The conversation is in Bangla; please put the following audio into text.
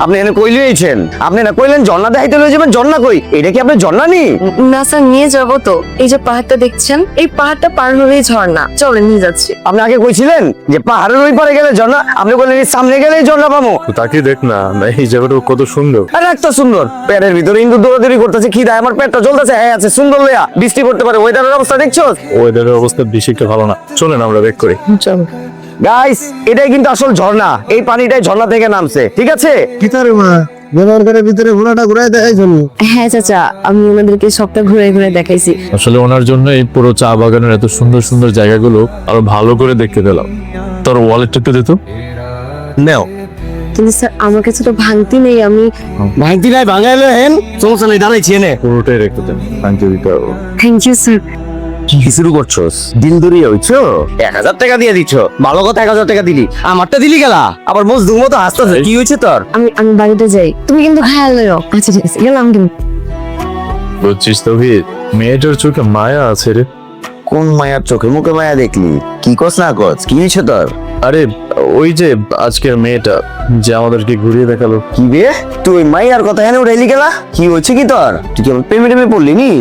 আপনি এনে কই লইছেন? আপনি না কইলেন ঝর্ণা দেখাইতে লই যাবেন, ঝর্ণা কই? এটা কি আপনি ঝর্ণা নি? না স্যার, নিয়ে যাবো তো। এই যে পাহাড়টা দেখছেন, এই পাহাড়টা পার হলেই ঝর্ণা। চলে নিয়ে যাচ্ছি। আপনি আগে কইছিলেন যে পাহাড়ের ওই পারে গেলে ঝর্ণা, আপনি বললেন এই সামনে গেলেই ঝর্ণা পাবো। তাকে দেখ না, এই জায়গাটা কত সুন্দর। আরে একটা সুন্দর, পেটের ভিতরে ইন্দুর দৌড়াদৌড়ি করতেছে, খিদায় আমার পেটটা জ্বলতেছে। হ্যাঁ আছে সুন্দর লইয়া, বৃষ্টি পড়তে পারে, ওয়েদারের অবস্থা দেখছো? ওয়েদারের অবস্থা বেশি একটা ভালো না, চলেন আমরা ব্যাক করি। গাইস, এটাই কিন্তু আসল ঝর্ণা। এই পানিটাই ঝর্ণা থেকে নামছে, ঠিক আছে? কিতারে মা ব্যবহার করে ভিতরে ঘোড়াটা ঘুরাই দেয় জন্য। হ্যাঁ চাচা, আমি ওনাদেরকে সবটা ঘুরে ঘুরে দেখাইছি। আসলে ওনার জন্য এই পুরো চা বাগানের এত সুন্দর সুন্দর জায়গাগুলো আরো ভালো করে দেখতে পেলাম। তোর ওয়ালেটটা একটু দিত। নেও। কিন্তু স্যার আমার কাছে তো ভাঙতি নেই। আমি ভাঙতি নাই, ভাঙাইলো হেন সমস্যা নেই, দাঁড়াইছি এনে। পুরোটাই রেখে দেন, থ্যাংক ইউ দিতে হবে। Thank you sir. কি শুরু করছস? দিল দরিয়া হইছো? 1000 টাকা দিয়ে দিচ্ছ, ভালো কথা। 1000 টাকা দিলি, আমারটা দিলি গেলা। আবার মজদুর মতো হাসতেছে, কি হয়েছে তোর? আমি আমি বাড়িতে যাই, তুমি কিন্তু খেয়াল রেখো। আচ্ছা ঠিক আছে, গেলাম কিন্তু। বুঝছিস তো ভিড়, মেয়েটার চোখে মায়া আছে রে। কোন মায়ার চোখে মুখে মায়া দেখলি? কি কস না কস, কি হয়েছে তোর? আরে ওই যে আজকের মেয়েটা যে আমাদেরকে ঘুরিয়ে দেখালো। কি বে, তুই মাইয়ার কথা হেন উঠাইলি গেলা? কি হচ্ছে কি তোর? তুই কি প্রেমে টেমে পড়লি নি?